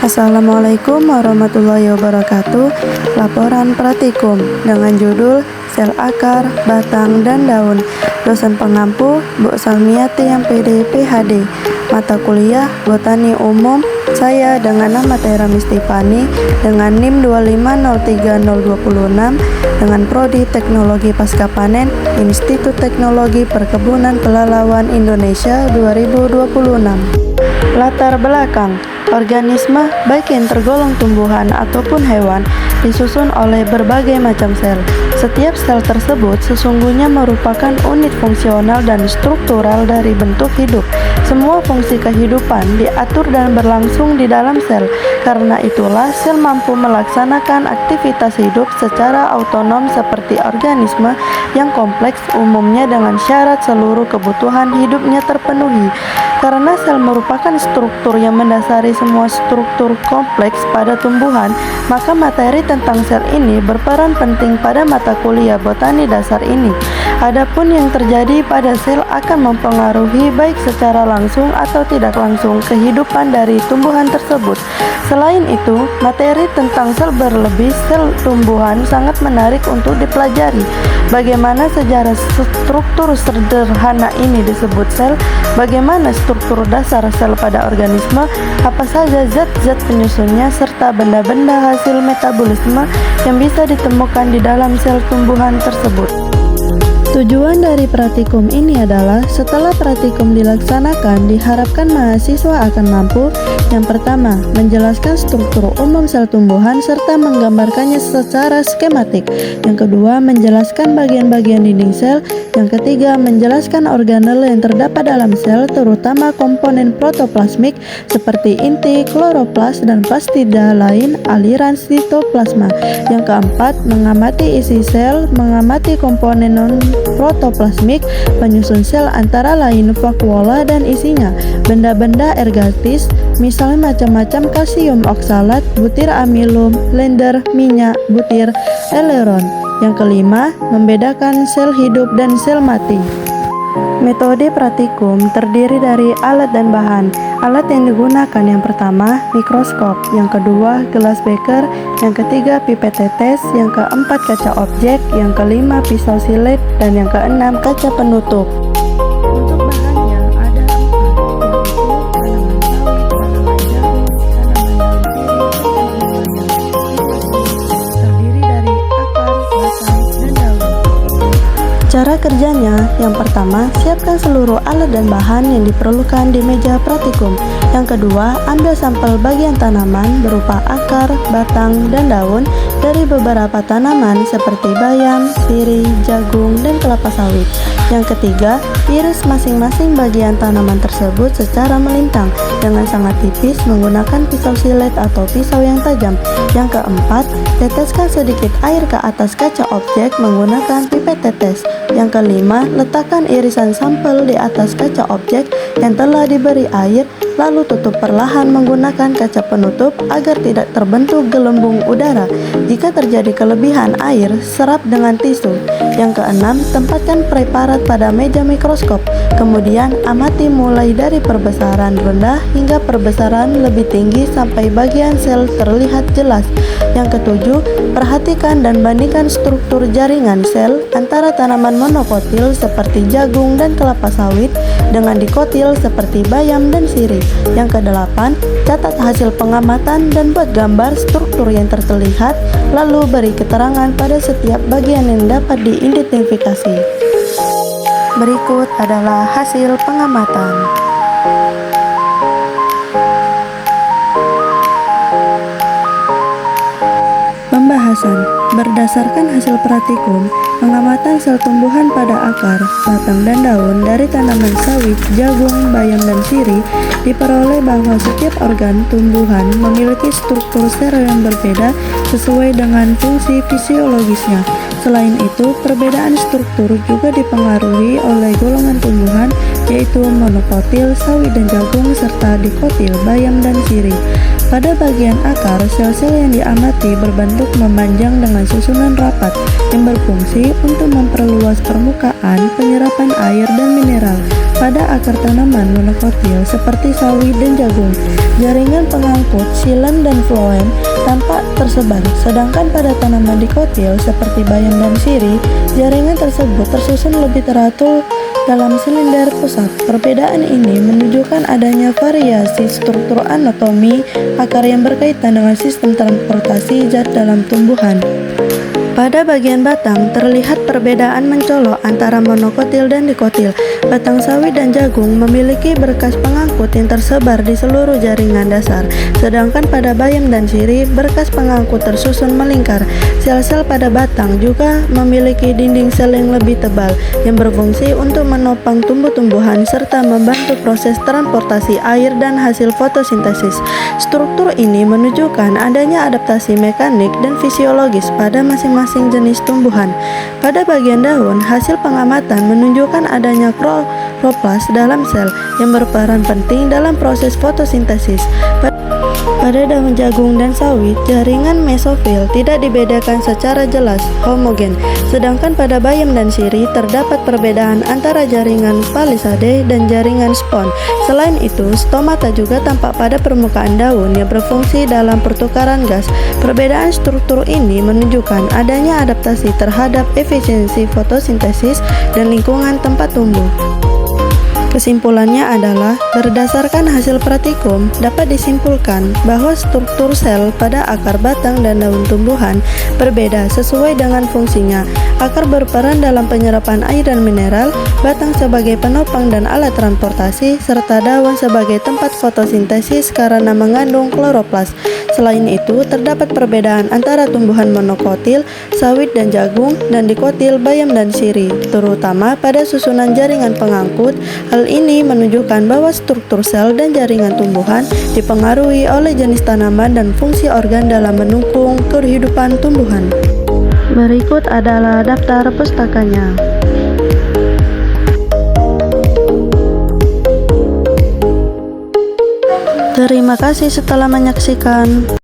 Assalamualaikum warahmatullahi wabarakatuh. Laporan praktikum dengan judul Sel Akar, Batang, dan Daun. Dosen pengampu Bu Salmiati MPD PhD. Mata kuliah Botani Umum. Saya dengan nama Tera Mistifani dengan NIM 2503026 dengan Prodi Teknologi Pasca Panen Institut Teknologi Perkebunan Pelalawan Indonesia 2026. Latar belakang: organisme baik yang tergolong tumbuhan ataupun hewan disusun oleh berbagai macam sel. Setiap sel tersebut sesungguhnya merupakan unit fungsional dan struktural dari bentuk hidup. Semua fungsi kehidupan diatur dan berlangsung di dalam sel. Karena itulah sel mampu melaksanakan aktivitas hidup secara otonom seperti organisme yang kompleks, umumnya dengan syarat seluruh kebutuhan hidupnya terpenuhi. Karena sel merupakan struktur yang mendasari semua struktur kompleks pada tumbuhan, maka materi tentang sel ini berperan penting pada mata kuliah botani dasar ini. Adapun yang terjadi pada sel akan mempengaruhi baik secara langsung atau tidak langsung kehidupan dari tumbuhan tersebut. Selain itu, materi tentang sel berlebih sel tumbuhan sangat menarik untuk dipelajari. Bagaimana sejarah struktur sederhana ini disebut sel, bagaimana struktur dasar sel pada organisme, apa saja zat-zat penyusunnya, serta benda-benda hasil metabolisme yang bisa ditemukan di dalam sel tumbuhan tersebut. Tujuan dari praktikum ini adalah setelah praktikum dilaksanakan, diharapkan mahasiswa akan mampu: yang pertama, menjelaskan struktur umum sel tumbuhan serta menggambarkannya secara skematik. Yang kedua, menjelaskan bagian-bagian dinding sel. Yang ketiga, menjelaskan organel yang terdapat dalam sel, terutama komponen protoplasmik seperti inti, kloroplas, dan plastida lain aliran sitoplasma. Yang keempat, mengamati isi sel, mengamati komponen non-protoplasmik penyusun sel antara lain vakuola dan isinya, benda-benda ergatis, misalnya macam-macam kalsium oksalat, butir amilum, lender, minyak, butir, eleron. Yang kelima, membedakan sel hidup dan sel mati. Metode praktikum terdiri dari alat dan bahan. Alat yang digunakan yang pertama, mikroskop, yang kedua, gelas beker, yang ketiga, pipet tetes, yang keempat, kaca objek, yang kelima, pisau silet, dan yang keenam, kaca penutup. Untuk bahannya ada 4, yaitu tanaman sawit, tanaman jagung, tanaman daun sirih, terdiri dari akar, batang, dan daun. Cara kerjanya, yang pertama, siapkan seluruh alat dan bahan yang diperlukan di meja praktikum. Yang kedua, ambil sampel bagian tanaman berupa akar, batang, dan daun dari beberapa tanaman seperti bayam, sirih, jagung, dan kelapa sawit. Yang ketiga, iris masing-masing bagian tanaman tersebut secara melintang dengan sangat tipis menggunakan pisau silet atau pisau yang tajam. Yang keempat, teteskan sedikit air ke atas kaca objek menggunakan pipet tetes. Yang kelima, letakkan irisan sampel di atas kaca objek yang telah diberi air, lalu tutup perlahan menggunakan kaca penutup agar tidak terbentuk gelembung udara. Jika terjadi kelebihan air, serap dengan tisu. Yang keenam, tempatkan preparat pada meja mikroskop. Kemudian, amati mulai dari perbesaran rendah hingga perbesaran lebih tinggi sampai bagian sel terlihat jelas. Yang ketujuh, perhatikan dan bandingkan struktur jaringan sel antara tanaman monokotil seperti jagung dan kelapa sawit dengan dikotil seperti bayam dan sirih. Yang kedelapan, catat hasil pengamatan dan buat gambar struktur yang terlihat, lalu beri keterangan pada setiap bagian yang dapat diidentifikasi. Berikut adalah hasil pengamatan. Pembahasan. Berdasarkan hasil praktikum, pengamatan sel tumbuhan pada akar, batang, dan daun dari tanaman sawit, jagung, bayam, dan sirih, diperoleh bahwa setiap organ tumbuhan memiliki struktur sel yang berbeda sesuai dengan fungsi fisiologisnya. Selain itu, perbedaan struktur juga dipengaruhi oleh golongan tumbuhan yaitu monokotil, sawit dan jagung, serta dikotil, bayam dan sirih. Pada bagian akar, sel-sel yang diamati berbentuk memanjang dengan susunan rapat yang berfungsi untuk memperluas permukaan penyerapan air dan mineral. Pada akar tanaman monokotil seperti sawit dan jagung, jaringan pengangkut xilem dan floem tampak tersebar, sedangkan pada tanaman dikotil seperti bayam dan sirih, jaringan tersebut tersusun lebih teratur dalam silinder pusat. Perbedaan ini menunjukkan adanya variasi struktur anatomi akar yang berkaitan dengan sistem transportasi zat dalam tumbuhan. Pada bagian batang, terlihat perbedaan mencolok antara monokotil dan dikotil. Batang sawit dan jagung memiliki berkas pengangkut yang tersebar di seluruh jaringan dasar, sedangkan pada bayam dan sirih, berkas pengangkut tersusun melingkar. Sel-sel pada batang juga memiliki dinding sel yang lebih tebal, yang berfungsi untuk menopang tumbuh-tumbuhan serta membantu proses transportasi air dan hasil fotosintesis. Struktur ini menunjukkan adanya adaptasi mekanik dan fisiologis pada masing-masing jenis tumbuhan. Pada bagian daun, hasil pengamatan menunjukkan adanya kloroplas dalam sel yang berperan penting dalam proses fotosintesis. Pada daun jagung dan sawit, jaringan mesofil tidak dibedakan secara jelas, homogen, sedangkan pada bayam dan sirih terdapat perbedaan antara jaringan palisade dan jaringan spon. Selain itu, stomata juga tampak pada permukaan daun yang berfungsi dalam pertukaran gas. Perbedaan struktur ini menunjukkan adanya adaptasi terhadap efisiensi fotosintesis dan lingkungan tempat tumbuh. Kesimpulannya adalah, berdasarkan hasil praktikum, dapat disimpulkan bahwa struktur sel pada akar, batang, dan daun tumbuhan berbeda sesuai dengan fungsinya. Akar berperan dalam penyerapan air dan mineral, batang sebagai penopang dan alat transportasi, serta daun sebagai tempat fotosintesis karena mengandung kloroplas. Selain itu, terdapat perbedaan antara tumbuhan monokotil, sawit dan jagung, dan dikotil, bayam dan sirih, terutama pada susunan jaringan pengangkut. Hal ini menunjukkan bahwa struktur sel dan jaringan tumbuhan dipengaruhi oleh jenis tanaman dan fungsi organ dalam mendukung kehidupan tumbuhan. Berikut adalah daftar pustakanya. Terima kasih setelah menyaksikan.